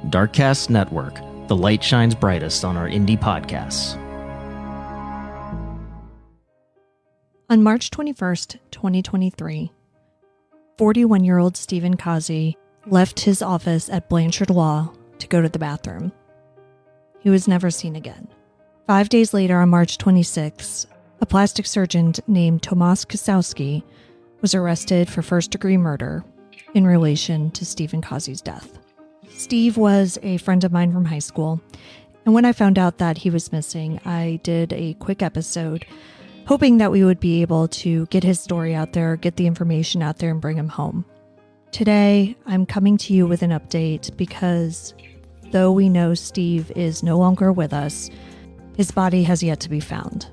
Darkcast Network, the light shines brightest on our indie podcasts. On March 21st, 2023, 41-year-old Stephen Cozzi left his office at Blanchard Law to go to the bathroom. He was never seen again. 5 days later, on March 26th, a plastic surgeon named Tomasz Kosowski was arrested for first-degree murder in relation to Stephen Cozzi's death. Steve was a friend of mine from high school, and when I found out that he was missing, I did a quick episode hoping that we would be able to get his story out there, get the information out there, and bring him home. Today, I'm coming to you with an update because though we know Steve is no longer with us, his body has yet to be found.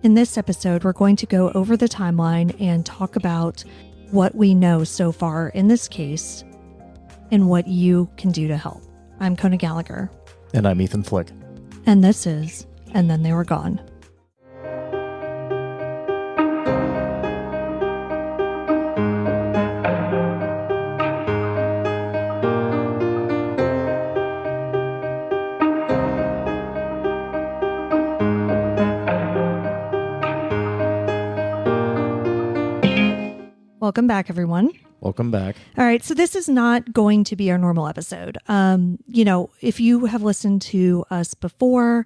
In this episode, we're going to go over the timeline and talk about what we know so far in this case and what you can do to help. I'm Kona Gallagher. And I'm Ethan Flick. And this is And Then They Were Gone. Welcome back, everyone. Welcome back. All right, so this is not going to be our normal episode. If you have listened to us before,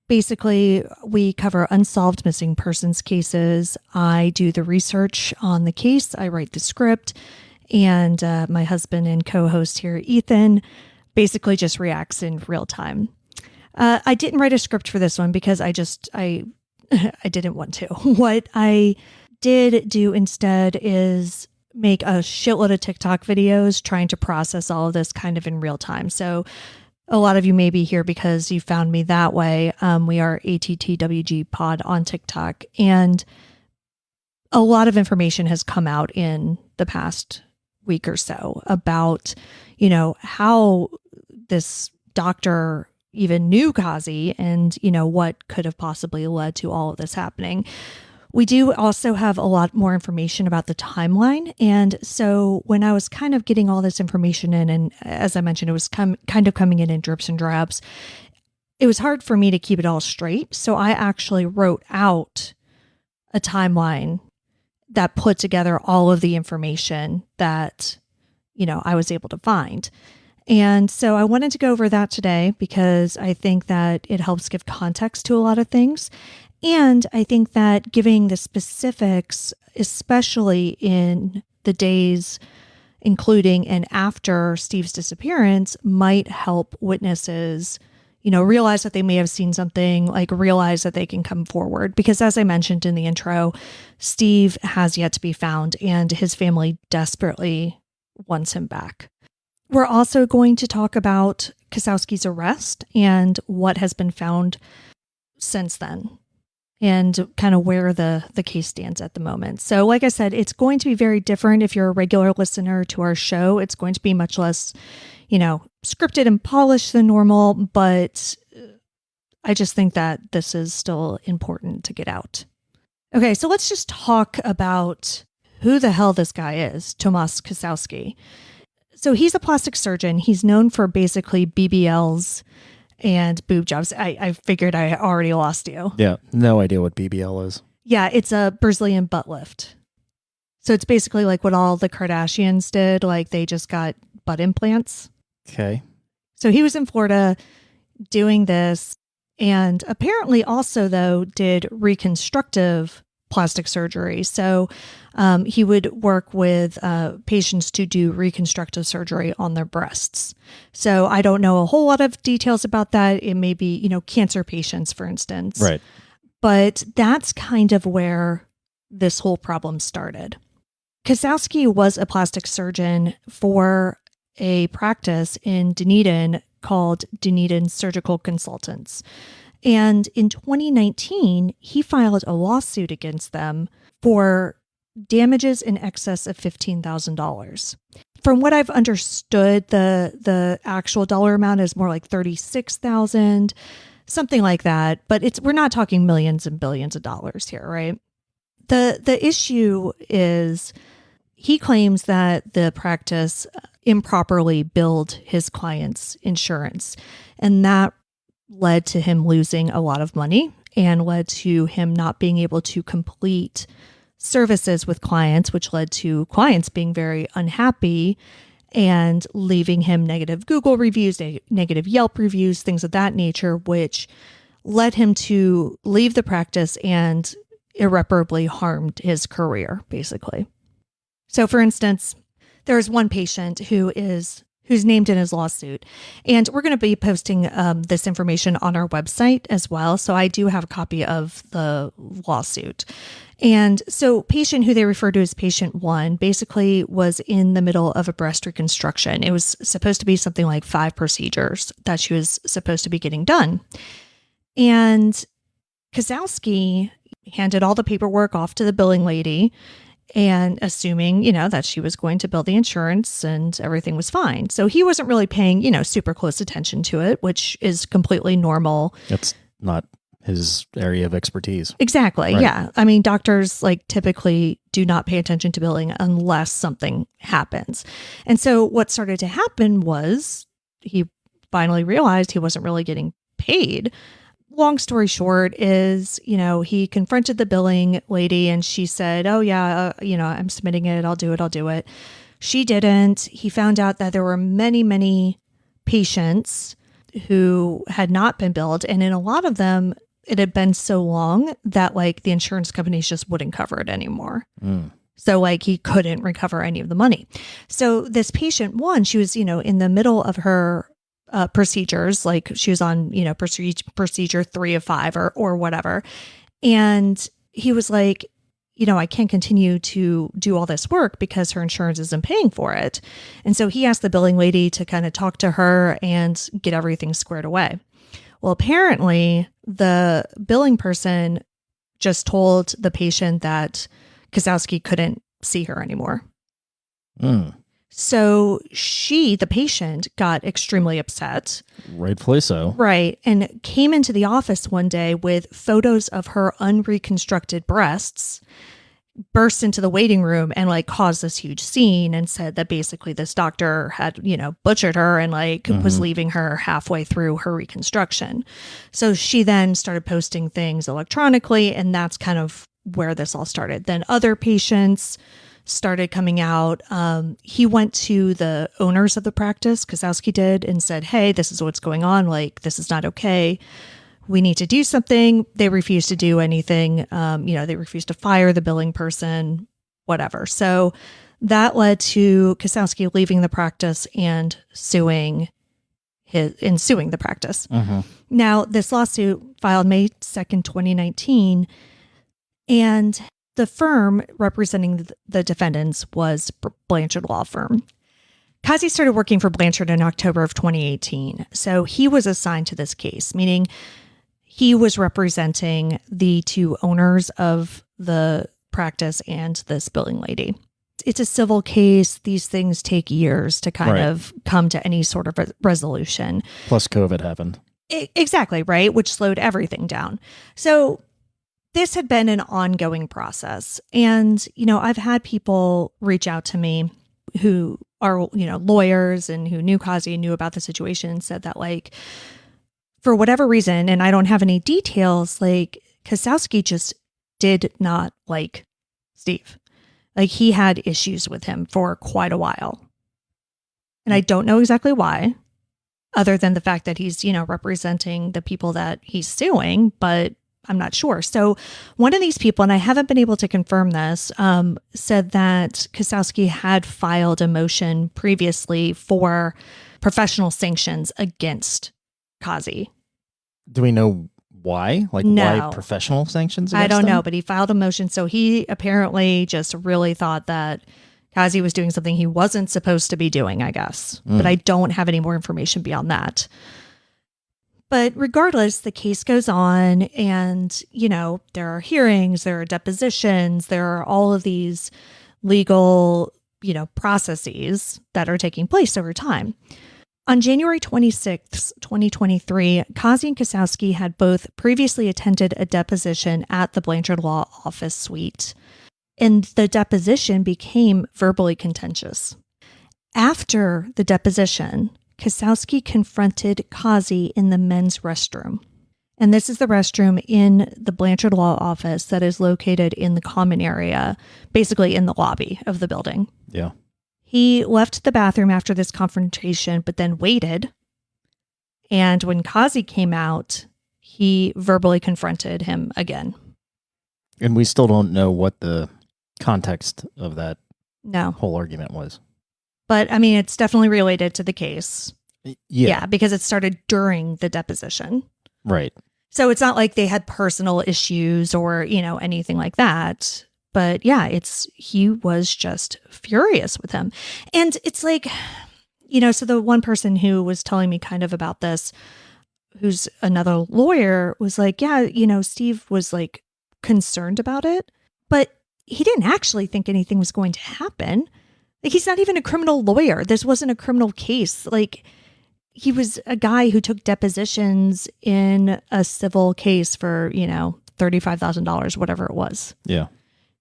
basically we cover unsolved missing persons cases. I do the research on the case. I write the script, and my husband and co-host here, Ethan, basically just reacts in real time. I didn't write a script for this one because I didn't want to. What I did do instead is make a shitload of TikTok videos trying to process all of this kind of in real time. So a lot of you may be here because you found me that way. We are ATTWG Pod on TikTok, and a lot of information has come out in the past week or so about, how this doctor even knew Cozzi and, what could have possibly led to all of this happening. We do also have a lot more information about the timeline. And so when I was kind of getting all this information in, and as I mentioned, it was kind of coming in drips and drabs, it was hard for me to keep it all straight. So I actually wrote out a timeline that put together all of the information that, I was able to find. And so I wanted to go over that today because I think that it helps give context to a lot of things. And I think that giving the specifics, especially in the days, including and after Steve's disappearance, might help witnesses, realize that they may have seen something, realize that they can come forward. Because as I mentioned in the intro, Steve has yet to be found and his family desperately wants him back. We're also going to talk about Kosowski's arrest and what has been found since then, and kind of where the case stands at the moment. So like I said, it's going to be very different if you're a regular listener to our show. It's going to be much less, scripted and polished than normal, but I just think that this is still important to get out. Okay, so let's just talk about who the hell this guy is, Tomasz Kosowski. So he's a plastic surgeon. He's known for basically BBLs and boob jobs. I figured I already lost you. Yeah, no idea what BBL is. Yeah, it's a Brazilian butt lift. So it's basically like what all the Kardashians did, like they just got butt implants. Okay. So he was in Florida doing this, and apparently also, though, did reconstructive plastic surgery. So he would work with patients to do reconstructive surgery on their breasts. So I don't know a whole lot of details about that. It may be, cancer patients, for instance. Right. But that's kind of where this whole problem started. Kosowski was a plastic surgeon for a practice in Dunedin called Dunedin Surgical Consultants. And in 2019, he filed a lawsuit against them for damages in excess of $15,000. From what I've understood, the actual dollar amount is more like $36,000, something like that. But we're not talking millions and billions of dollars here, right? The issue is he claims that the practice improperly billed his client's insurance, and that led to him losing a lot of money and led to him not being able to complete services with clients, which led to clients being very unhappy and leaving him negative Google reviews, negative Yelp reviews, things of that nature, which led him to leave the practice and irreparably harmed his career, basically. So, for instance, there is one patient who's named in his lawsuit, and we're going to be posting this information on our website as well. So I do have a copy of the lawsuit. And so patient who they refer to as patient 1 basically was in the middle of a breast reconstruction. It was supposed to be something like 5 procedures that she was supposed to be getting done. And Kosowski handed all the paperwork off to the billing lady and assuming, that she was going to bill the insurance and everything was fine. So he wasn't really paying, super close attention to it, which is completely normal. That's not his area of expertise. Exactly. Right. Yeah. I mean, doctors typically do not pay attention to billing unless something happens. And so what started to happen was he finally realized he wasn't really getting paid. Long story short is, he confronted the billing lady and she said, oh yeah, I'm submitting it. I'll do it. She didn't. He found out that there were many, many patients who had not been billed. And in a lot of them, it had been so long that the insurance companies just wouldn't cover it anymore. So he couldn't recover any of the money. So this patient 1, she was, in the middle of her procedures, she was on, procedure 3 of 5 or whatever. And he was like, I can't continue to do all this work because her insurance isn't paying for it. And so he asked the billing lady to kind of talk to her and get everything squared away. Well, apparently the billing person just told the patient that Kosowski couldn't see her anymore. So the patient, got extremely upset. Rightfully so. Right. And came into the office one day with photos of her unreconstructed breasts, burst into the waiting room and caused this huge scene and said that basically this doctor had, butchered her and was leaving her halfway through her reconstruction. So she then started posting things electronically, and that's kind of where this all started. Then other patients started coming out. He went to the owners of the practice, Kosowski did, and said, hey, this is what's going on. This is not okay. We need to do something. They refused to do anything. They refused to fire the billing person, whatever. So that led to Kosowski leaving the practice and suing the practice. Now, this lawsuit filed May 2nd, 2019, and the firm representing the defendants was Blanchard Law Firm. Cozzi started working for Blanchard in October of 2018. So he was assigned to this case, meaning he was representing the 2 owners of the practice and this billing lady. It's a civil case. These things take years to kind of come to any sort of resolution. Plus COVID happened. Exactly, right? Which slowed everything down. So this had been an ongoing process. And, I've had people reach out to me who are, lawyers and who knew Cozzi and knew about the situation and said that for whatever reason, and I don't have any details, Kosowski just did not like Steve. He had issues with him for quite a while. And I don't know exactly why, other than the fact that he's, representing the people that he's suing, but I'm not sure. So one of these people, and I haven't been able to confirm this, said that Kosowski had filed a motion previously for professional sanctions against Cozzi. Do we know why? No. Why professional sanctions against I don't them? know, but he filed a motion. So he apparently just really thought that Cozzi was doing something he wasn't supposed to be doing, I guess. But I don't have any more information beyond that. But regardless, the case goes on and, there are hearings, there are depositions, there are all of these legal, processes that are taking place over time. On January 26th, 2023, Cozzi and Kosowski had both previously attended a deposition at the Blanchard Law Office Suite. And the deposition became verbally contentious. After the deposition, Kosowski confronted Cozzi in the men's restroom. And this is the restroom in the Blanchard Law Office that is located in the common area, basically in the lobby of the building. Yeah. He left the bathroom after this confrontation, but then waited. And when Cozzi came out, he verbally confronted him again. And we still don't know what the context of that No. whole argument was. But I mean, it's definitely related to the case. Yeah. Because it started during the deposition. Right. So it's not like they had personal issues or, anything like that. But yeah, he was just furious with him. And it's like, so the one person who was telling me kind of about this, who's another lawyer, was like, yeah, Steve was like concerned about it, but he didn't actually think anything was going to happen. Like, he's not even a criminal lawyer. This wasn't a criminal case. Like, he was a guy who took depositions in a civil case for, $35,000, whatever it was. Yeah.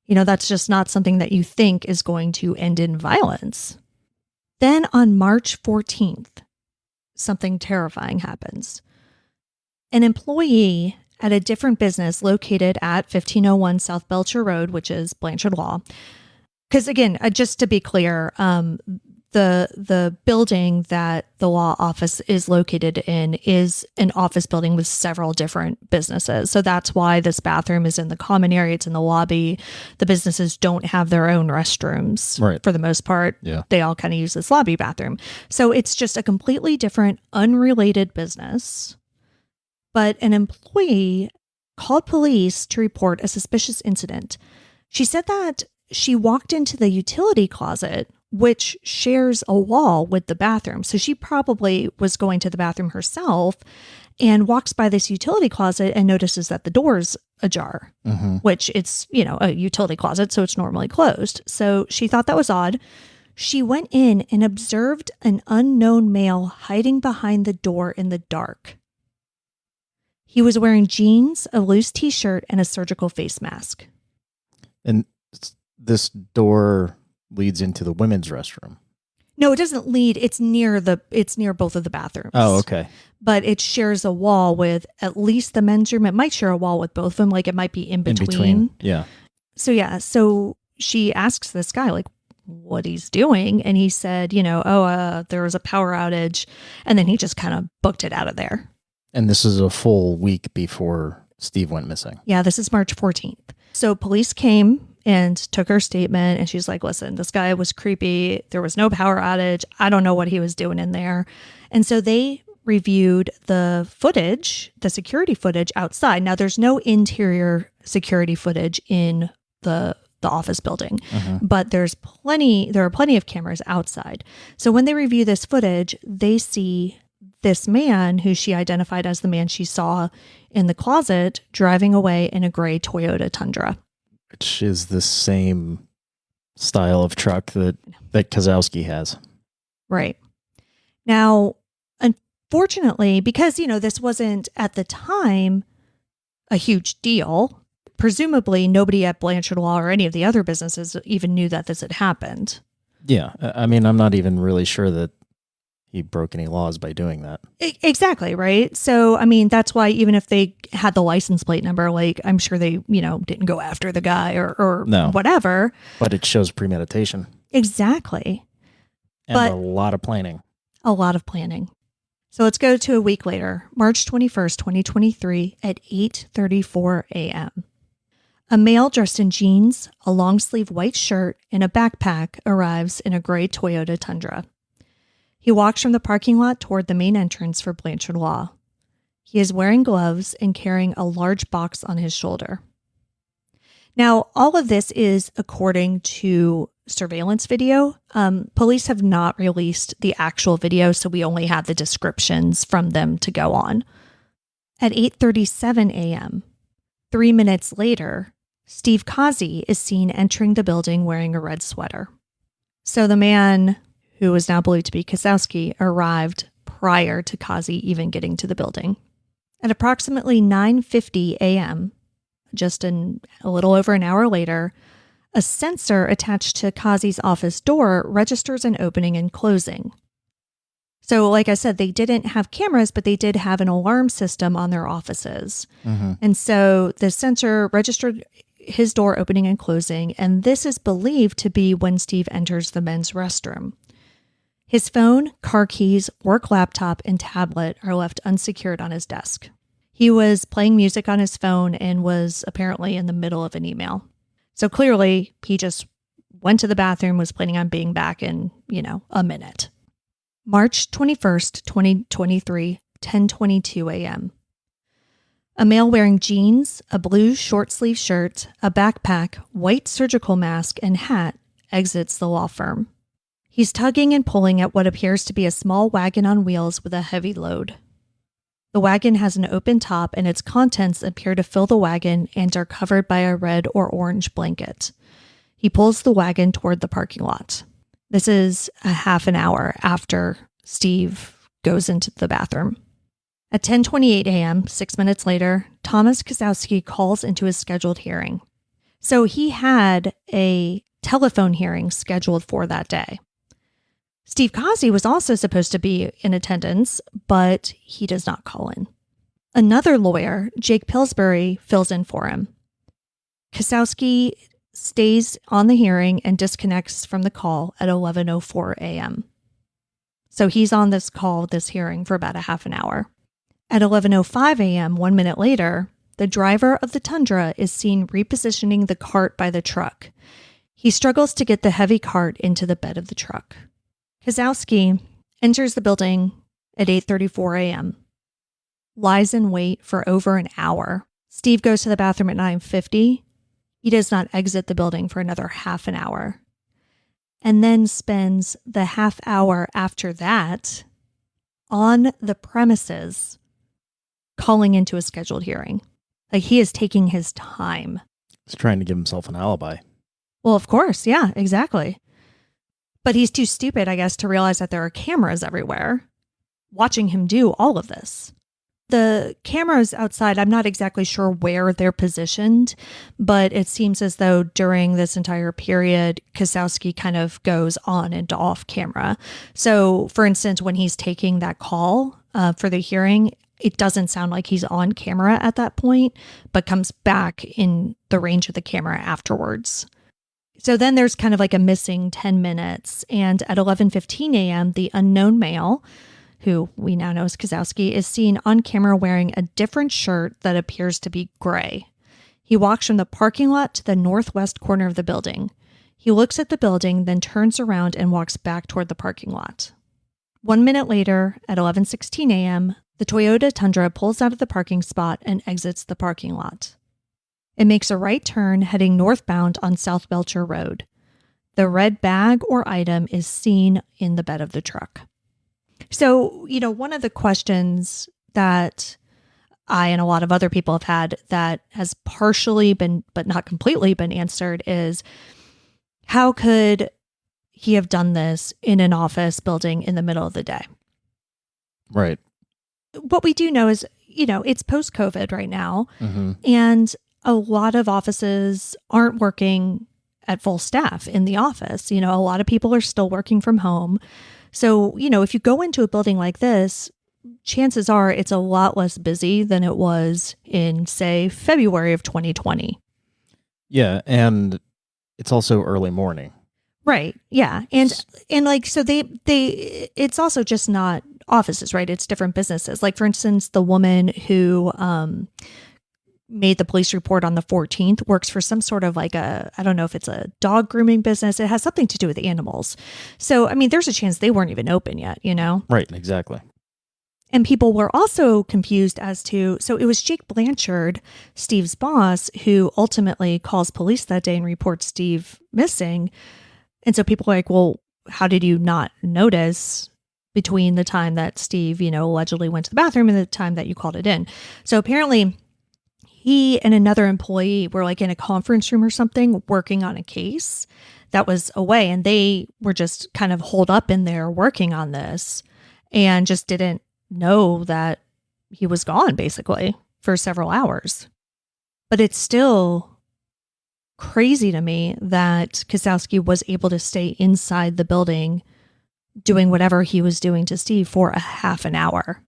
That's just not something that you think is going to end in violence. Then on March 14th, something terrifying happens. An employee at a different business located at 1501 South Belcher Road, which is Blanchard Law. Because again, just to be clear, the building that the law office is located in is an office building with several different businesses. So that's why this bathroom is in the common area. It's in the lobby. The businesses don't have their own restrooms Right. for the most part. Yeah. They all kind of use this lobby bathroom. So it's just a completely different, unrelated business. But an employee called police to report a suspicious incident. She said that she walked into the utility closet, which shares a wall with the bathroom. So she probably was going to the bathroom herself and walks by this utility closet and notices that the door's ajar, which it's, a utility closet, so it's normally closed. So she thought that was odd. She went in and observed an unknown male hiding behind the door in the dark. He was wearing jeans, a loose t-shirt, and a surgical face mask. And this door leads into the women's restroom. No, it doesn't lead. It's near both of the bathrooms. Oh, okay. But it shares a wall with at least the men's room. It might share a wall with both of them. Like, it might be in between. Yeah. So she asks this guy, like, what he's doing. And he said, there was a power outage. And then he just kind of booked it out of there. And this is a full week before Steve went missing. Yeah, this is March 14th. So police came and took her statement, and she's like, listen, this guy was creepy. There was no power outage. I don't know what he was doing in there. And so they reviewed the footage, the security footage outside. Now, there's no interior security footage in the office building, but there are plenty of cameras outside. So when they review this footage, they see this man, who she identified as the man she saw in the closet, driving away in a gray Toyota Tundra. Which is the same style of truck that Kosowski has. Right. Now, unfortunately, because, this wasn't at the time a huge deal, presumably nobody at Blanchard Law or any of the other businesses even knew that this had happened. Yeah. I mean, I'm not even really sure that he broke any laws by doing that. Exactly, right? So, I mean, that's why even if they had the license plate number, like, I'm sure they, didn't go after the guy or No. whatever. But it shows premeditation. Exactly. And But a lot of planning. A lot of planning. So let's go to a week later, March 21st, 2023 at 8:34 a.m. A male dressed in jeans, a long-sleeve white shirt, and a backpack arrives in a gray Toyota Tundra. He walks from the parking lot toward the main entrance for Blanchard Law. He is wearing gloves and carrying a large box on his shoulder. Now, all of this is according to surveillance video. Police have not released the actual video, so we only have the descriptions from them to go on. At 8:37 a.m., 3 minutes later, Steve Cozzi is seen entering the building wearing a red sweater. So the man, who is now believed to be Kosowski, arrived prior to Cozzi even getting to the building. At approximately 9:50 a.m., just a little over an hour later, A sensor attached to Cozzi's office door registers an opening and closing. So, like I said, they didn't have cameras, but they did have an alarm system on their offices. Mm-hmm. And so the sensor registered his door opening and closing, and this is believed to be when Steve enters the men's restroom. His phone, car keys, work laptop, and tablet are left unsecured on his desk. He was playing music on his phone and was apparently in the middle of an email. So clearly, he just went to the bathroom, was planning on being back in, a minute. March 21st, 2023, 10:22 a.m. A male wearing jeans, a blue short-sleeve shirt, a backpack, white surgical mask, and hat exits the law firm. He's tugging and pulling at what appears to be a small wagon on wheels with a heavy load. The wagon has an open top, and its contents appear to fill the wagon and are covered by a red or orange blanket. He pulls the wagon toward the parking lot. This is a half an hour after Steve goes into the bathroom. At 10:28 a.m., 6 minutes later, Tomasz Kosowski calls into his scheduled hearing. So he had a telephone hearing scheduled for that day. Steve Cozzi was also supposed to be in attendance, but he does not call in. Another lawyer, Jake Pillsbury, fills in for him. Kosowski stays on the hearing and disconnects from the call at 11:04 a.m. So he's on this call, this hearing, for about a half an hour. At 11:05 a.m., 1 minute later, the driver of the Tundra is seen repositioning the cart by the truck. He struggles to get the heavy cart into the bed of the truck. Kosowski enters the building at 8:34 a.m., lies in wait for over an hour. Steve goes to the bathroom at 9:50. He does not exit the building for another half an hour, and then spends the half hour after that on the premises calling into a scheduled hearing. Like, he is taking his time. He's trying to give himself an alibi. Well, of course. Yeah, exactly. But he's too stupid, I guess, to realize that there are cameras everywhere watching him do all of this. The cameras outside, I'm not exactly sure where they're positioned, but it seems as though during this entire period, Kosowski kind of goes on and off camera. So, for instance, when he's taking that call for the hearing, it doesn't sound like he's on camera at that point, but comes back in the range of the camera afterwards. So then there's kind of like a missing 10 minutes. And at 11:15 a.m., the unknown male, who we now know as Kosowski, is seen on camera wearing a different shirt that appears to be gray. He walks from the parking lot to the northwest corner of the building. He looks at the building, then turns around and walks back toward the parking lot. 1 minute later, at 11:16 a.m., the Toyota Tundra pulls out of the parking spot and exits the parking lot. It makes a right turn heading northbound on South Belcher Road. The red bag or item is seen in the bed of the truck. So, one of the questions that I and a lot of other people have had that has partially been, but not completely been answered is, how could he have done this in an office building in the middle of the day? Right. What we do know is, it's post-COVID right now, Mm-hmm. and a lot of offices aren't working at full staff in the office. A lot of people are still working from home. So, if you go into a building like this, chances are it's a lot less busy than it was in, say, February of 2020. Yeah, and it's also early morning. Right. Yeah. And like, so they it's also just not offices, right? It's different businesses. Like, for instance, the woman who made the police report on the 14th works for some sort of like I don't know if it's a dog grooming business. It has something to do with animals. So, I mean, there's a chance they weren't even open yet, Right, exactly. And people were also confused as to, so it was Jake Blanchard, Steve's boss, who ultimately calls police that day and reports Steve missing. And so people are like, well, how did you not notice between the time that Steve, allegedly went to the bathroom and the time that you called it in? So apparently he and another employee were like in a conference room or something working on a case that was away, and they were just kind of holed up in there working on this and just didn't know that he was gone basically for several hours. But it's still crazy to me that Kosowski was able to stay inside the building doing whatever he was doing to Steve for a half an hour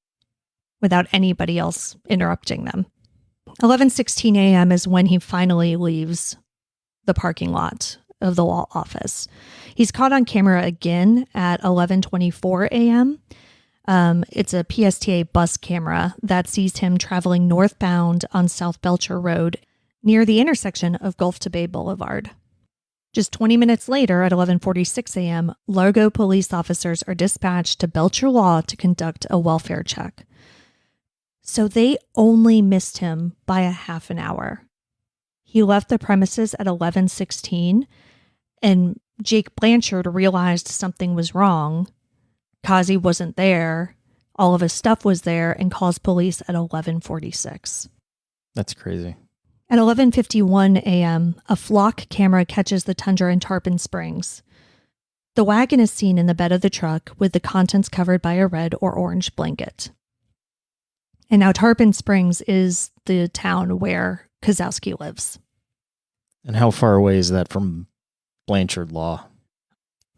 without anybody else interrupting them. 11:16 a.m. is when he finally leaves the parking lot of the law office. He's caught on camera again at 11:24 a.m. It's a PSTA bus camera that sees him traveling northbound on South Belcher Road near the intersection of Gulf to Bay Boulevard. Just 20 minutes later, at 11:46 a.m., Largo police officers are dispatched to Belcher Law to conduct a welfare check. So they only missed him by a half an hour. He left the premises at 11:16, and Jake Blanchard realized something was wrong. Cozzi wasn't there. All of his stuff was there, and calls police at 11:46. That's crazy. At 11:51 a.m., a flock camera catches the Tundra in Tarpon Springs. The wagon is seen in the bed of the truck with the contents covered by a red or orange blanket. And now Tarpon Springs is the town where Kosowski lives. And how far away is that from Blanchard Law?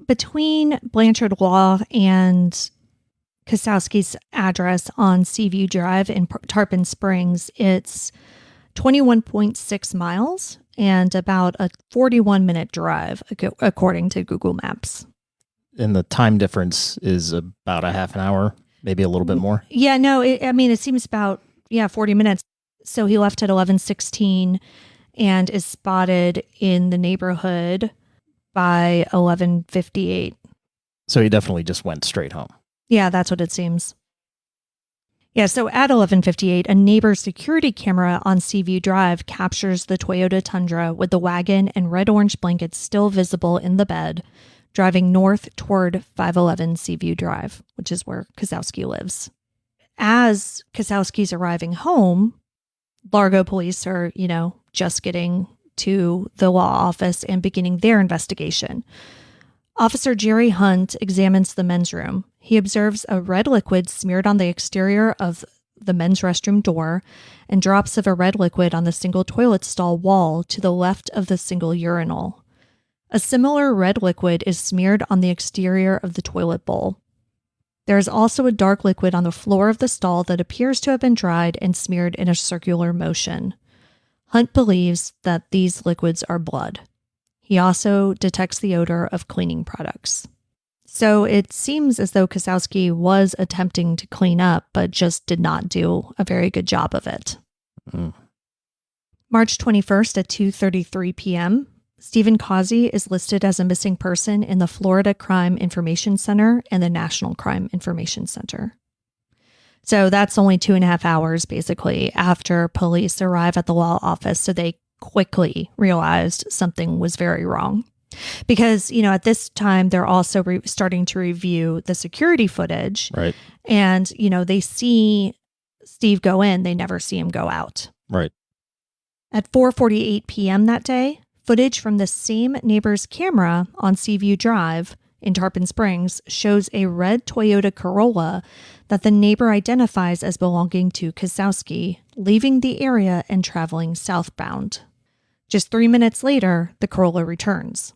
Between Blanchard Law and Kosowski's address on Seaview Drive in Tarpon Springs, it's 21.6 miles and about a 41-minute drive, according to Google Maps. And the time difference is about a half an hour, maybe a little bit more? Yeah, no, it seems about, 40 minutes. So he left at 11:16 and is spotted in the neighborhood by 11:58. So he definitely just went straight home. Yeah, that's what it seems. Yeah, so at 11:58, a neighbor's security camera on Seaview Drive captures the Toyota Tundra with the wagon and red-orange blankets still visible in the bed, driving north toward 511 Seaview Drive, which is where Kosowski lives. As Kosowski's arriving home, Largo police are, just getting to the law office and beginning their investigation. Officer Jerry Hunt examines the men's room. He observes a red liquid smeared on the exterior of the men's restroom door and drops of a red liquid on the single toilet stall wall to the left of the single urinal. A similar red liquid is smeared on the exterior of the toilet bowl. There is also a dark liquid on the floor of the stall that appears to have been dried and smeared in a circular motion. Hunt believes that these liquids are blood. He also detects the odor of cleaning products. So it seems as though Kosowski was attempting to clean up, but just did not do a very good job of it. March 21st at 2:33 p.m., Stephen Cozzi is listed as a missing person in the Florida Crime Information Center and the National Crime Information Center. So that's only 2.5 hours, basically, after police arrive at the law office, so they quickly realized something was very wrong. Because, at this time, they're also starting to review the security footage. Right. And, they see Steve go in, they never see him go out. Right. At 4:48 p.m. that day, footage from the same neighbor's camera on Seaview Drive in Tarpon Springs shows a red Toyota Corolla that the neighbor identifies as belonging to Kosowski, leaving the area and traveling southbound. Just 3 minutes later, the Corolla returns.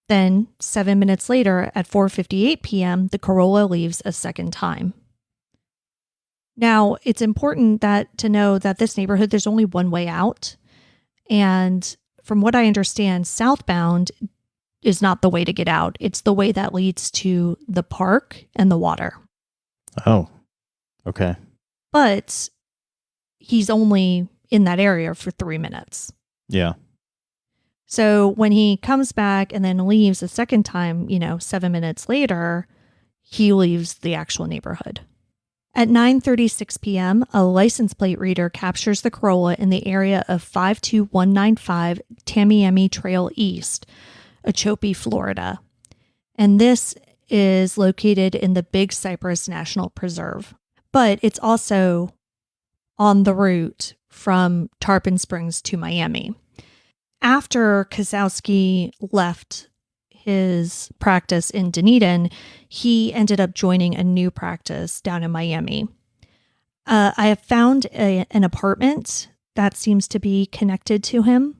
Then, 7 minutes later, at 4:58 p.m., the Corolla leaves a second time. Now, it's important to know that this neighborhood, there's only one way out. And from what I understand, southbound is not the way to get out. It's the way that leads to the park and the water. Oh, okay. But he's only in that area for 3 minutes. Yeah. So when he comes back and then leaves a second time, 7 minutes later, he leaves the actual neighborhood. At 9:36 p.m., a license plate reader captures the Corolla in the area of 52195 Tamiami Trail East, Ochope, Florida. And this is located in the Big Cypress National Preserve. But it's also on the route from Tarpon Springs to Miami. After Kosowski left his practice in Dunedin, he ended up joining a new practice down in Miami. I have found an apartment that seems to be connected to him.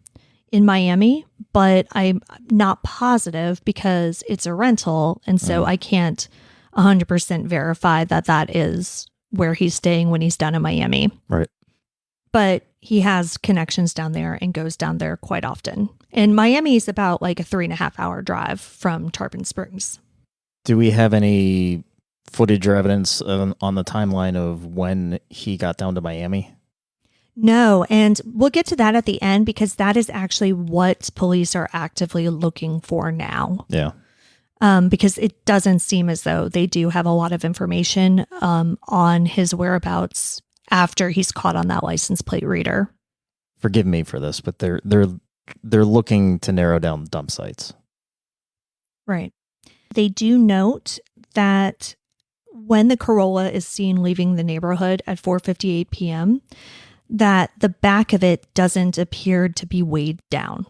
in Miami, but I'm not positive because it's a rental. And so I can't 100% verify that that is where he's staying when he's down in Miami. Right. But he has connections down there and goes down there quite often. And Miami is about like a 3.5-hour drive from Tarpon Springs. Do we have any footage or evidence on the timeline of when he got down to Miami? No, and we'll get to that at the end because that is actually what police are actively looking for now. Yeah. Because it doesn't seem as though they do have a lot of information on his whereabouts after he's caught on that license plate reader. Forgive me for this, but they're looking to narrow down dump sites. Right. They do note that when the Corolla is seen leaving the neighborhood at 4:58 p.m., that the back of it doesn't appear to be weighed down.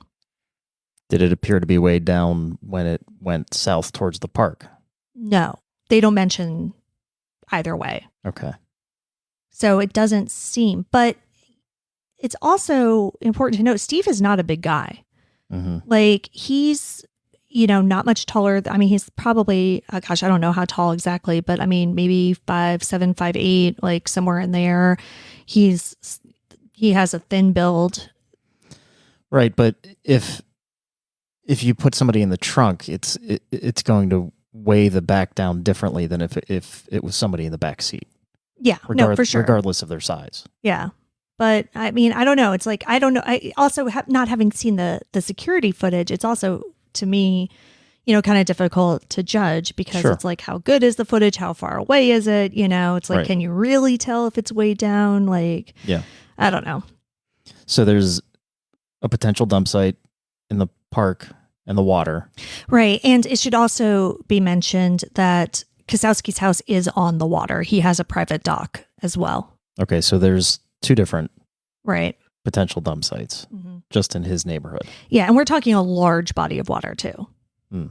Did it appear to be weighed down when it went south towards the park? No, they don't mention either way. Okay. So it doesn't seem, but it's also important to note Steve is not a big guy. Mm-hmm. Like he's, not much taller. I mean, he's probably, I don't know how tall exactly, but I mean, maybe 5'7", 5'8", like somewhere in there. He has a thin build. Right, but if you put somebody in the trunk, it's going to weigh the back down differently than if it was somebody in the back seat. Yeah, no, for sure. Regardless of their size. Yeah. But I mean, I don't know. It's like, I don't know. I also not having seen the security footage, it's also to me, kind of difficult to judge because Sure. It's like, how good is the footage? How far away is it? It's like, Right. Can you really tell if it's way down? Like, Yeah. I don't know. So there's a potential dump site in the park and the water. Right. And it should also be mentioned that Kosowski's house is on the water. He has a private dock as well. Okay, so there's two different Right. potential dump sites Mm-hmm. just in his neighborhood. Yeah. And we're talking a large body of water too. Hmm.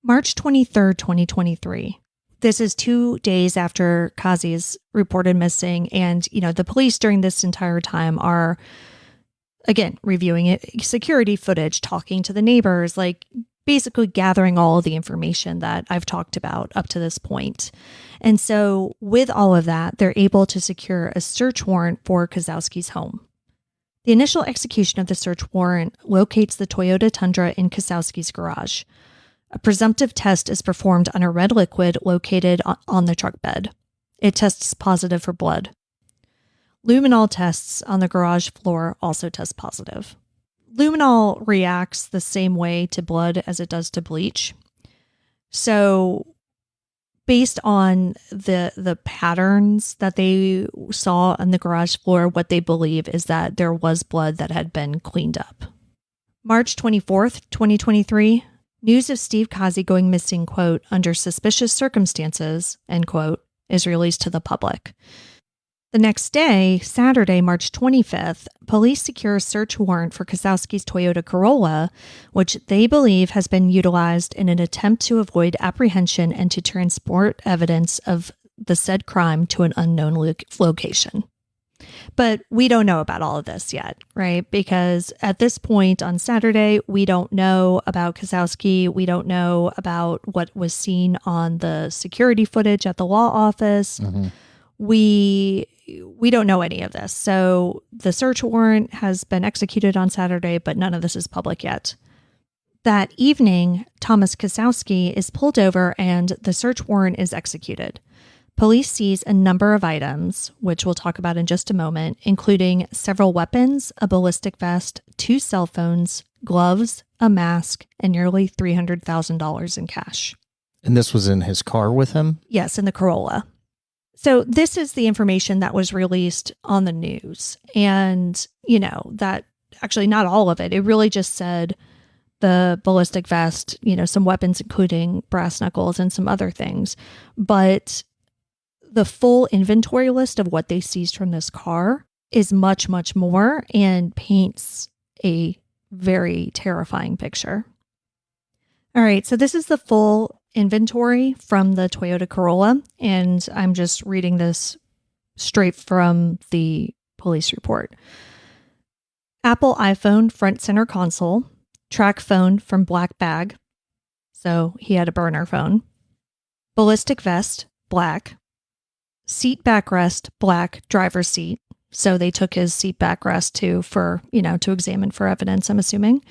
March 23rd, 2023. This is 2 days after Cozzi is reported missing. And, the police during this entire time are, again, reviewing security footage, talking to the neighbors, like basically gathering all of the information that I've talked about up to this point. And so with all of that, they're able to secure a search warrant for Kosowski's home. The initial execution of the search warrant locates the Toyota Tundra in Kosowski's garage. A presumptive test is performed on a red liquid located on the truck bed. It tests positive for blood. Luminol tests on the garage floor also test positive. Luminol reacts the same way to blood as it does to bleach. So based on the patterns that they saw on the garage floor, what they believe is that there was blood that had been cleaned up. March 24th, 2023, news of Steve Cozzi going missing, quote, under suspicious circumstances, end quote, is released to the public. The next day, Saturday, March 25th, police secure a search warrant for Kosowski's Toyota Corolla, which they believe has been utilized in an attempt to avoid apprehension and to transport evidence of the said crime to an unknown location. But we don't know about all of this yet, right? Because at this point on Saturday, we don't know about Kosowski. We don't know about what was seen on the security footage at the law office. Mm-hmm. We don't know any of this. So the search warrant has been executed on Saturday, but none of this is public yet. That evening, Tomasz Kosowski is pulled over and the search warrant is executed. Police seize a number of items, which we'll talk about in just a moment, including several weapons, a ballistic vest, 2 cell phones, gloves, a mask, and nearly $300,000 in cash. And this was in his car with him? Yes, in the Corolla. So this is the information that was released on the news. And, that actually not all of it. It really just said the ballistic vest, some weapons, including brass knuckles and some other things. But the full inventory list of what they seized from this car is much, much more and paints a very terrifying picture. All right, so this is the full inventory from the Toyota Corolla, and I'm just reading this straight from the police report. Apple iPhone front center console, track phone from black bag. So he had a burner phone. Ballistic vest, black. Seat backrest, black, driver's seat. So they took his seat backrest too for, to examine for evidence, I'm assuming.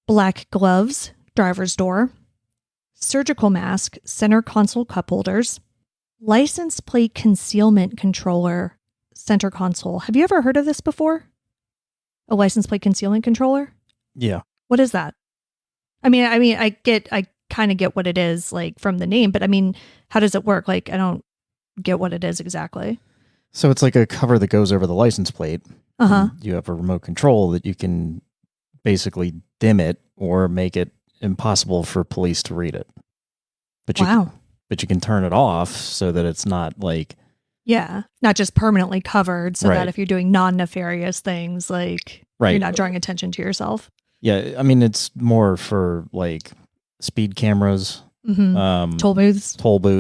Black gloves, driver's door. Surgical mask, center console cup holders. License plate concealment controller, center console. Have you ever heard of this before? A license plate concealment controller? Yeah. What is that? I kind of get what it is, like, from the name, but I mean, how does it work? Like, I don't get what it is exactly. So it's like a cover that goes over the license plate. Uh-huh. You have a remote control that you can basically dim it or make it impossible for police to read it. But you can turn it off so that it's not like... Yeah, not just permanently covered so Right. that if you're doing non-nefarious things, like, Right. you're not drawing attention to yourself. Yeah, I mean, it's more for like speed cameras, Toll booths.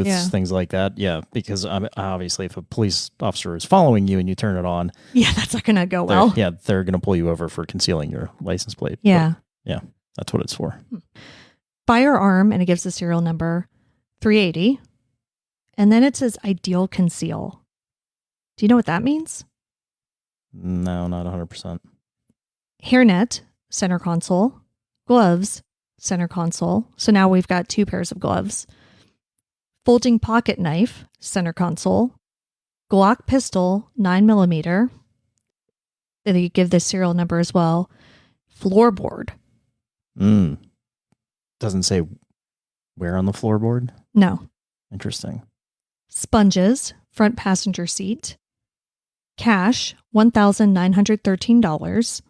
Yeah. things like that. Yeah, because obviously if a police officer is following you and you turn it on... Yeah, that's not going to go well. They're going to pull you over for concealing your license plate. Yeah. But, yeah, that's what it's for. Firearm, and it gives the serial number 380. And then it says ideal conceal. Do you know what that means? No, not 100%. Hairnet, center console. Gloves, center console. So now we've got 2 pairs of gloves. Folding pocket knife, center console. Glock pistol, 9mm. They give the serial number as well. Floorboard. Doesn't say where on the floorboard? No. Interesting. Sponges, front passenger seat. Cash, $1,913.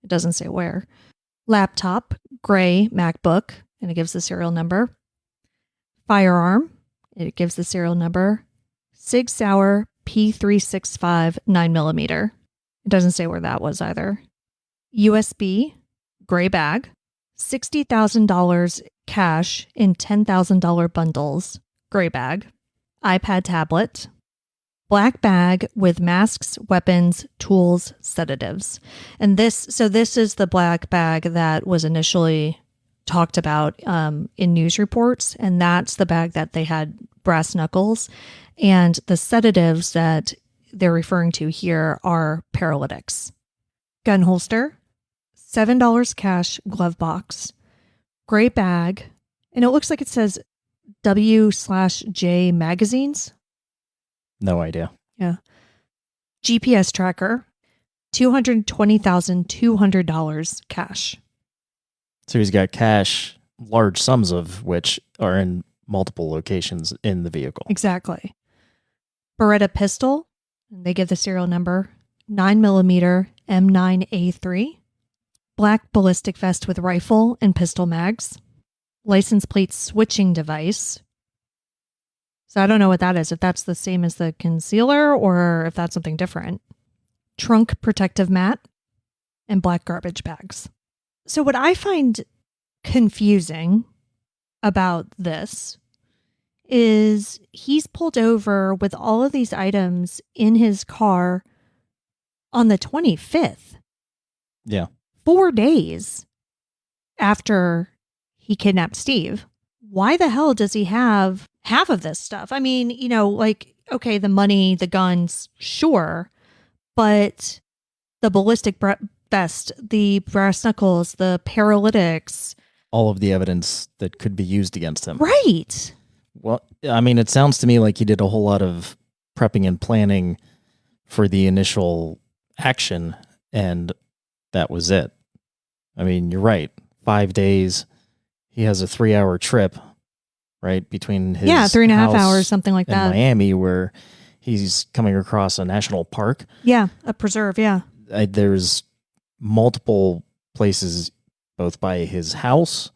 It doesn't say where. Laptop, gray MacBook, and it gives the serial number. Firearm, it gives the serial number. Sig Sauer P365 9mm. It doesn't say where that was either. USB, gray bag. $60,000 cash in $10,000 bundles, gray bag. iPad tablet, black bag with masks, weapons, tools, sedatives. And this is the black bag that was initially talked about in news reports. And that's the bag that they had brass knuckles. And the sedatives that they're referring to here are paralytics. Gun holster, $7 cash glove box, gray bag. And it looks like it says W/J magazines. No idea. Yeah. GPS tracker, $220,200 cash. So he's got cash, large sums of which are in multiple locations in the vehicle. Exactly. Beretta pistol, and they give the serial number, 9mm M9A3. Black ballistic vest with rifle and pistol mags. License plate switching device. So I don't know what that is, if that's the same as the concealer or if that's something different. Trunk protective mat and black garbage bags. So what I find confusing about this is he's pulled over with all of these items in his car on the 25th. Yeah. 4 days after he kidnapped Steve. Why the hell does he have half of this stuff? I mean, okay, the money, the guns, sure, but the ballistic vest, the brass knuckles, the paralytics. All of the evidence that could be used against him. Right. Well, I mean, it sounds to me like he did a whole lot of prepping and planning for the initial action, and that was it. I mean, you're right. 5 days. He has a 3-hour trip, right, between his 3.5 house hours, something like and that. Miami, where he's coming across a national park. Yeah, a preserve, yeah. There's multiple places, both by his house.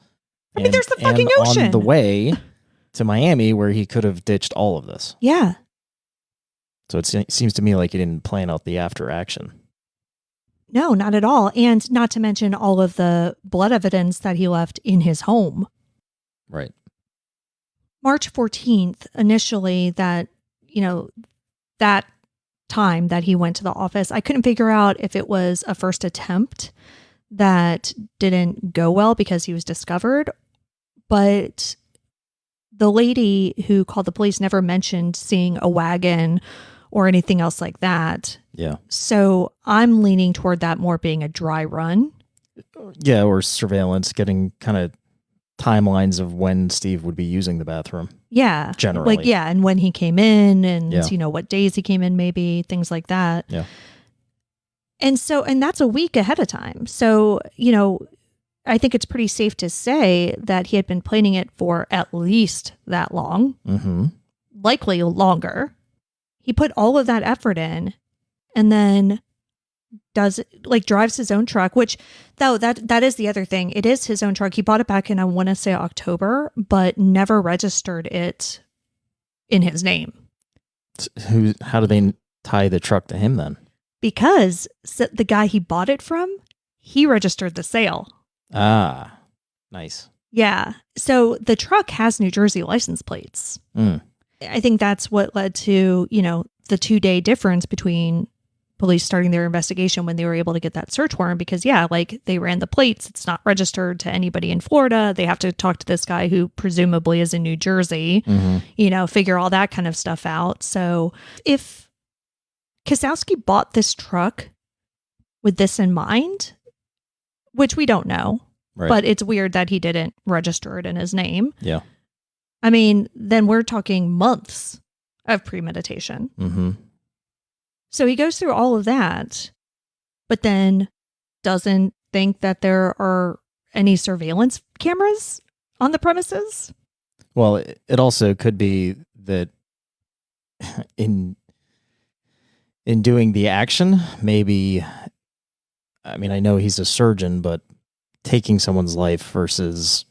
I mean, there's the fucking and ocean. on the way to Miami, where he could have ditched all of this. Yeah. So it seems to me like he didn't plan out the after action. No, not at all. And not to mention all of the blood evidence that he left in his home. Right. March 14th, initially that time that he went to the office. I couldn't figure out if it was a first attempt that didn't go well because he was discovered, but the lady who called the police never mentioned seeing a wagon or anything else like that. Yeah. So I'm leaning toward that more being a dry run. Yeah, or surveillance, getting kind of timelines of when Steve would be using the bathroom. Yeah. Generally. Like, yeah. And when he came in and, Yeah. you know, what days he came in, maybe things like that. Yeah. And that's a week ahead of time. So, you know, I think it's pretty safe to say that he had been planning it for at least that long, likely longer. He put all of that effort in and then drives his own truck, which though that is the other thing. It is his own truck. He bought it back in, I want to say October, but never registered it in his name. How do they tie the truck to him then? Because the guy he bought it from, he registered the sale. Ah, nice. Yeah. So the truck has New Jersey license plates. I think that's what led to, you know, the 2-day difference between police starting their investigation when they were able to get that search warrant, because like they ran the plates. It's not registered to anybody in Florida. They have to talk to this guy who presumably is in New Jersey, you know, figure all that kind of stuff out. So if Kosowski bought this truck with this in mind, which we don't know, but it's weird that he didn't register it in his name. Yeah. I mean, then we're talking months of premeditation. So he goes through all of that, but then doesn't think that there are any surveillance cameras on the premises. Well, it also could be that in doing the action, maybe, I mean, I know he's a surgeon, but taking someone's life versus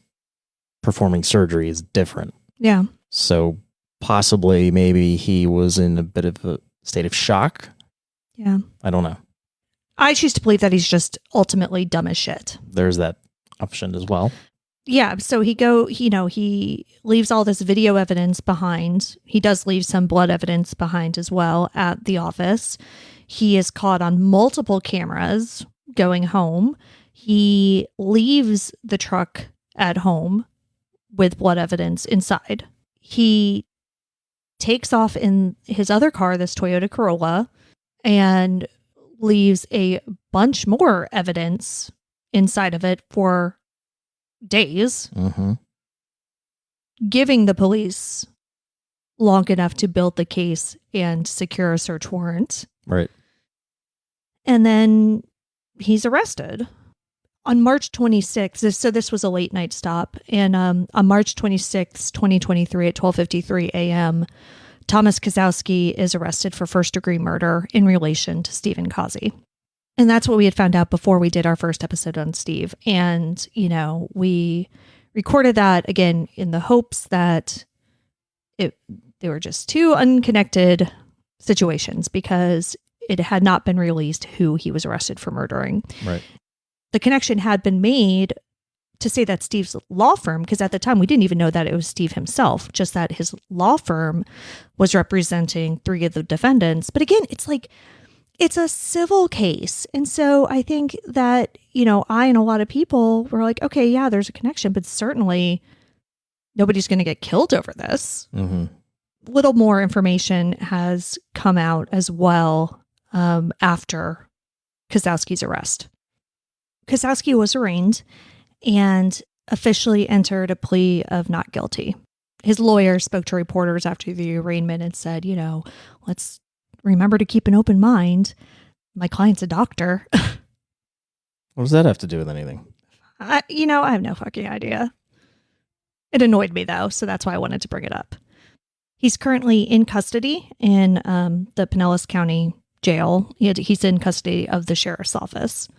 performing surgery is different. Yeah. So possibly maybe he was in a bit of a state of shock. Yeah. I don't know. I choose to believe that he's just ultimately dumb as shit. There's that option as well. Yeah. So he leaves all this video evidence behind. He does leave some blood evidence behind as well at the office. He is caught on multiple cameras going home. He leaves the truck at home with blood evidence inside. He takes off in his other car, this Toyota Corolla, and leaves a bunch more evidence inside of it for days, giving the police long enough to build the case and secure a search warrant. Right. And then he's arrested on March 26th. So this was a late night stop. And on March 26th, 2023 at 12:53 a.m., Tomasz Kosowski is arrested for first-degree murder in relation to Stephen Cozzi. And that's what we had found out before we did our first episode on Steve. And, you know, we recorded that, again, in the hopes that they were just two unconnected situations because it had not been released who he was arrested for murdering. Right. The connection had been made to say that Steve's law firm, because at the time we didn't even know that it was Steve himself, just that his law firm was representing 3 of the defendants. But again, it's a civil case. And so I think that, you know, I and a lot of people were like, okay, yeah, there's a connection, but certainly nobody's going to get killed over this. Little more information has come out as well after Kosowski's arrest. Kosowski was arraigned and officially entered a plea of not guilty. His lawyer spoke to reporters after the arraignment and said, you know, let's remember to keep an open mind. My client's a doctor. What does that have to do with anything? I have no fucking idea. It annoyed me, though, so that's why I wanted to bring it up. He's currently in custody in the Pinellas County Jail. He's in custody of the sheriff's office.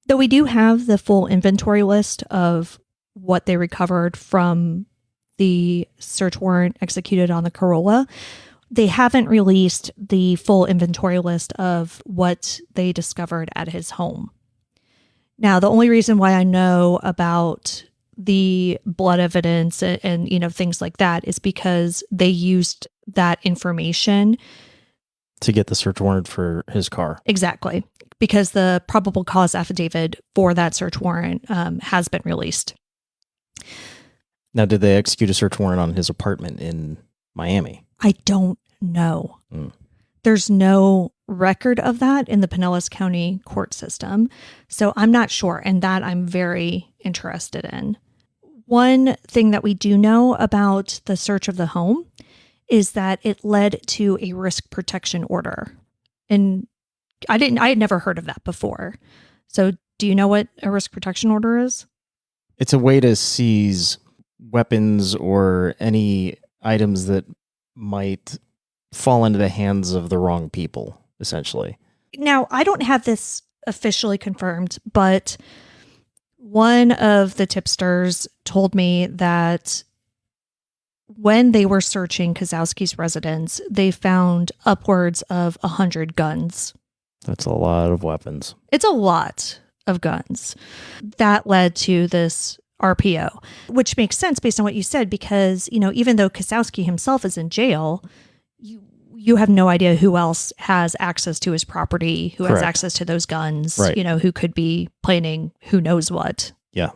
Though we do have the full inventory list of what they recovered from the search warrant executed on the Corolla, they haven't released the full inventory list of what they discovered at his home. Now, the only reason why I know about the blood evidence and you know, things like that is because they used that information To get the search warrant for his car. Exactly. Because the probable cause affidavit for that search warrant has been released. Now, did they execute a search warrant on his apartment in Miami? I don't know. There's no record of that in the Pinellas County court system. So I'm not sure. And that I'm very interested in. One thing that we do know about the search of the home is that it led to a risk protection order. And I had never heard of that before. So do you know what a risk protection order is? It's a way to seize weapons or any items that might fall into the hands of the wrong people, essentially. Now, I don't have this officially confirmed, but one of the tipsters told me that when they were searching Kosowski's residence, they found upwards of 100 guns. That's a lot of weapons. It's a lot of guns. That led to this RPO, which makes sense based on what you said, because, even though Kosowski himself is in jail, you have no idea who else has access to his property, who has access to those guns, right. Who could be planning who knows what. Yeah,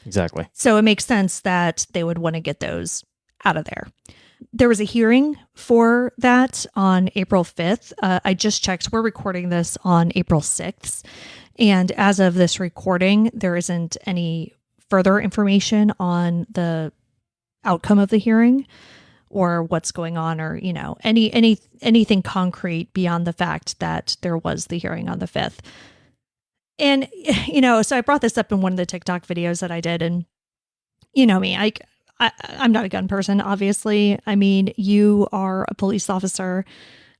exactly. So it makes sense that they would want to get those out of there. There was a hearing for that on April 5th. I just checked. We're recording this on April 6th. And as of this recording, there isn't any further information on the outcome of the hearing or what's going on, or, anything concrete beyond the fact that there was the hearing on the 5th. And, so I brought this up in one of the TikTok videos that I did. And, me, I'm not a gun person, obviously. I mean, you are a police officer,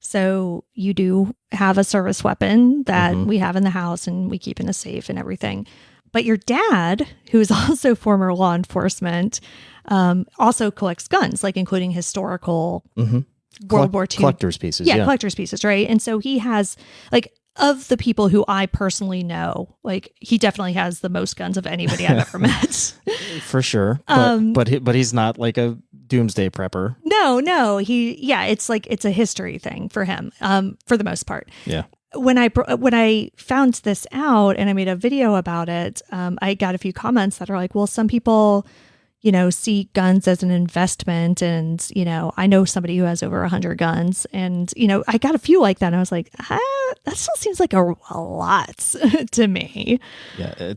so you do have a service weapon that we have in the house and we keep in a safe and everything. But your dad, who is also former law enforcement, also collects guns, like including historical World War II collector's pieces. Yeah, collector's pieces, right? And so he has, of the people who I personally know, he definitely has the most guns of anybody I've ever met. For sure. But he's not like a doomsday prepper. No. It's a history thing for him, for the most part. Yeah. When I found this out and I made a video about it, I got a few comments that are like, well, some people, see guns as an investment. And, I know somebody who has over 100 guns, and, I got a few like that. And I was like, that still seems like a lot to me. Yeah.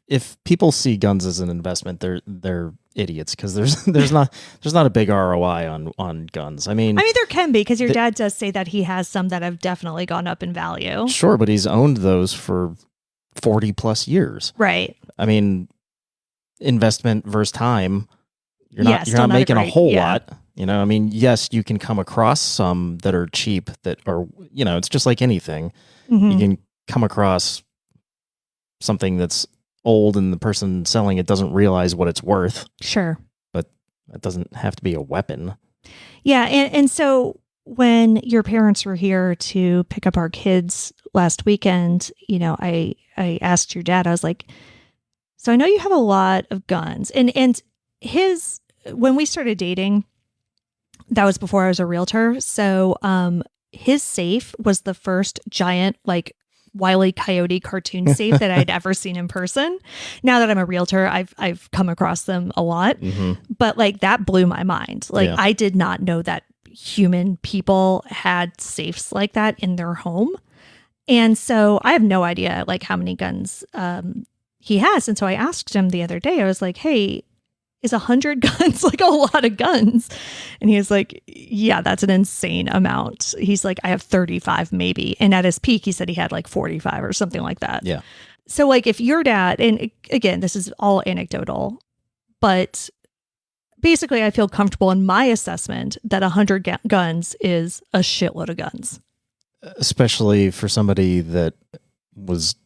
If people see guns as an investment, they're idiots, because there's not a big ROI on guns. I mean, there can be, because your dad does say that he has some that have definitely gone up in value. Sure. But he's owned those for 40 plus years. Right. I mean, investment versus time, you're not making a whole lot. Yes, you can come across some that are cheap that are, it's just like anything. You can come across something that's old and the person selling it doesn't realize what it's worth. Sure. But that doesn't have to be a weapon. Yeah. And so when your parents were here to pick up our kids last weekend, I asked your dad, I was like, so I know you have a lot of guns, and when we started dating, that was before I was a realtor. So, his safe was the first giant, Wile E. Coyote cartoon safe that I'd ever seen in person. Now that I'm a realtor, I've come across them a lot, but that blew my mind. I did not know that human people had safes like that in their home. And so I have no idea how many guns, he has. And so I asked him the other day, I was like, hey, is 100 guns a lot of guns? And he was like, yeah, that's an insane amount. He's like, I have 35 maybe. And at his peak, he said he had 45 or something like that. Yeah. So if your dad, and again, this is all anecdotal, but basically I feel comfortable in my assessment that 100 guns is a shitload of guns. Especially for somebody that was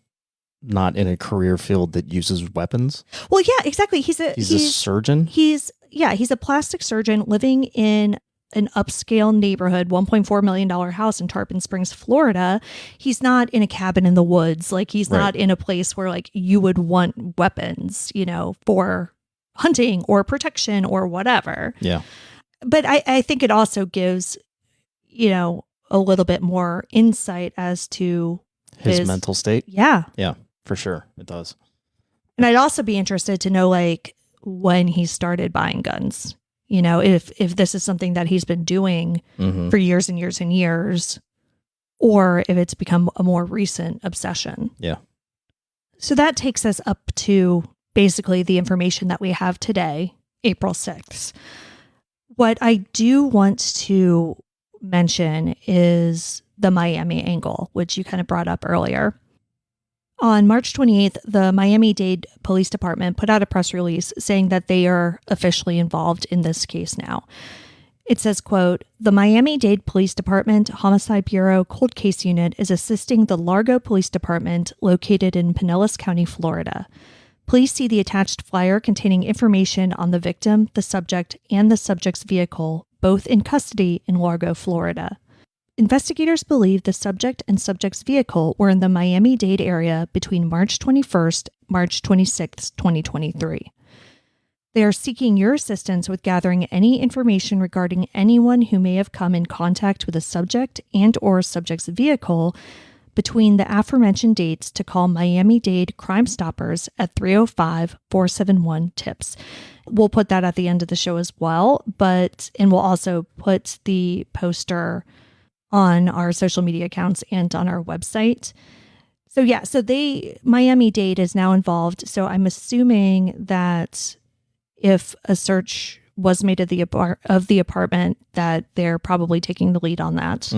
not in a career field that uses weapons. Well, yeah, exactly. He's a surgeon. He's a plastic surgeon living in an upscale neighborhood, $1.4 million house in Tarpon Springs, Florida. He's not in a cabin in the woods. He's not in a place where you would want weapons, for hunting or protection or whatever. Yeah. But I think it also gives, a little bit more insight as to His mental state. Yeah. Yeah, for sure. It does. And I'd also be interested to know, like, when he started buying guns. You know, if this is something that he's been doing for years and years and years, or if it's become a more recent obsession. Yeah. So that takes us up to basically the information that we have today, April 6th. What I do want to mention is the Miami angle, which you kind of brought up earlier. On March 28th, the Miami-Dade Police Department put out a press release saying that they are officially involved in this case now. It says, quote, "The Miami-Dade Police Department Homicide Bureau Cold Case Unit is assisting the Largo Police Department located in Pinellas County, Florida. Please see the attached flyer containing information on the victim, the subject, and the subject's vehicle, both in custody in Largo, Florida. Investigators believe the subject and subject's vehicle were in the Miami-Dade area between March 21st, March 26th, 2023. They are seeking your assistance with gathering any information regarding anyone who may have come in contact with a subject and or subject's vehicle between the aforementioned dates to call Miami-Dade Crime Stoppers at 305-471-TIPS. We'll put that at the end of the show as well, and we'll also put the poster on our social media accounts and on our website. So yeah, Miami-Dade is now involved. So I'm assuming that if a search was made of the apartment, that they're probably taking the lead on that.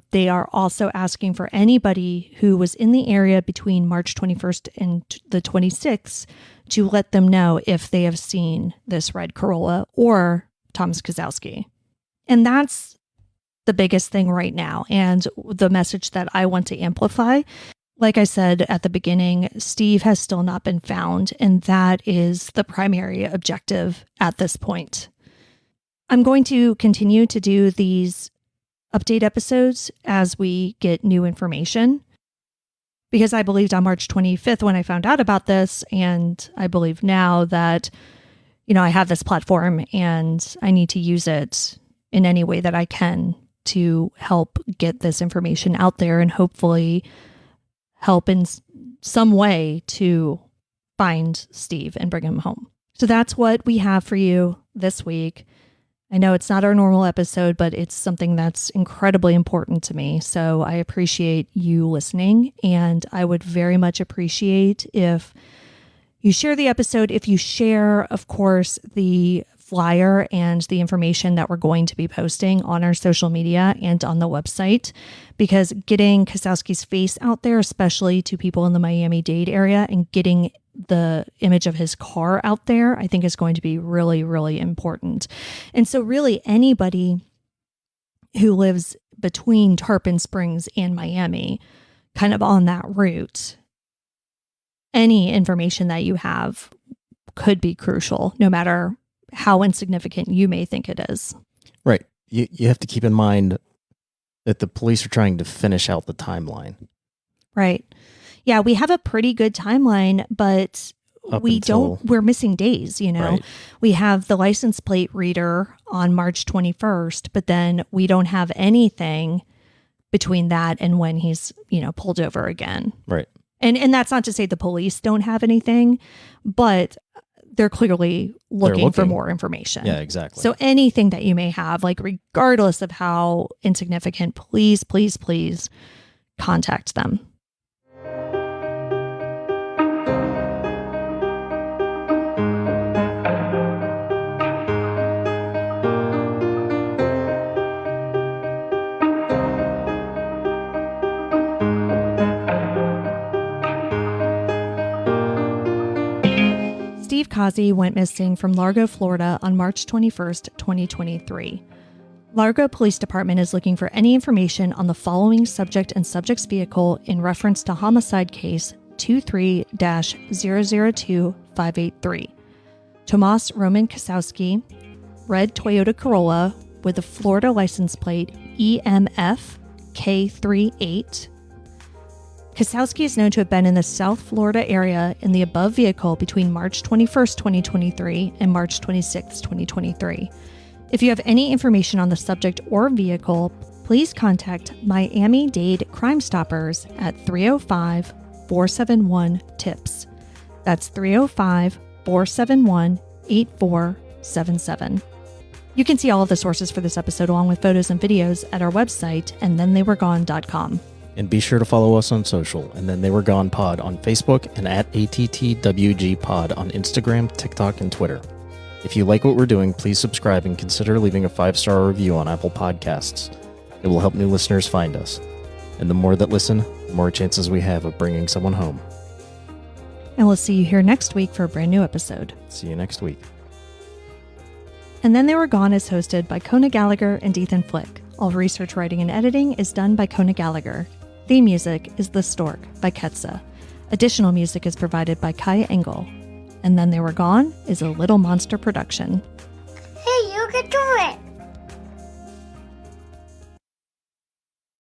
They are also asking for anybody who was in the area between March 21st and the 26th to let them know if they have seen this red Corolla or Tomasz Kosowski. And that's the biggest thing right now, and the message that I want to amplify. Like I said at the beginning, Steve has still not been found, and that is the primary objective at this point. I'm going to continue to do these update episodes as we get new information, because I believed on March 25th when I found out about this, and I believe now that, I have this platform and I need to use it in any way that I can to help get this information out there and hopefully help in some way to find Steve and bring him home. So that's what we have for you this week. I know it's not our normal episode, but it's something that's incredibly important to me. So I appreciate you listening, and I would very much appreciate if you share the episode. If you share, of course, the flyer and the information that we're going to be posting on our social media and on the website, because getting Kosowski's face out there, especially to people in the Miami-Dade area, and getting the image of his car out there, I think is going to be really, really important. And so really anybody who lives between Tarpon Springs and Miami, kind of on that route, any information that you have could be crucial, no matter how insignificant you may think it is. Right. You have to keep in mind that the police are trying to finish out the timeline. Right. Yeah, we have a pretty good timeline, but we're missing days, Right. We have the license plate reader on March 21st, but then we don't have anything between that and when he's, pulled over again. Right. And that's not to say the police don't have anything, but they're clearly looking for more information. Yeah, exactly. So anything that you may have, like regardless of how insignificant, please, please, please contact them. Steve Cozzi went missing from Largo, Florida on March 21st, 2023. Largo Police Department is looking for any information on the following subject and subject's vehicle in reference to homicide case 23-002583. Tomasz Roman Kosowski, red Toyota Corolla with a Florida license plate EMF K38. Kosowski is known to have been in the South Florida area in the above vehicle between March 21st, 2023 and March 26th, 2023. If you have any information on the subject or vehicle, please contact Miami-Dade Crime Stoppers at 305-471-TIPS. That's 305-471-8477. You can see all of the sources for this episode along with photos and videos at our website, andthentheyweregone.com. And be sure to follow us on social, and Then They Were Gone Pod on Facebook and at ATTWG Pod on Instagram, TikTok, and Twitter. If you like what we're doing, please subscribe and consider leaving a 5-star review on Apple Podcasts. It will help new listeners find us. And the more that listen, the more chances we have of bringing someone home. And we'll see you here next week for a brand new episode. See you next week. And Then They Were Gone is hosted by Kona Gallagher and Ethan Flick. All research, writing, and editing is done by Kona Gallagher. Theme music is The Stork by Ketsa. Additional music is provided by Kaya Engel. And Then They Were Gone is a Little Monster production. Hey, you can do it!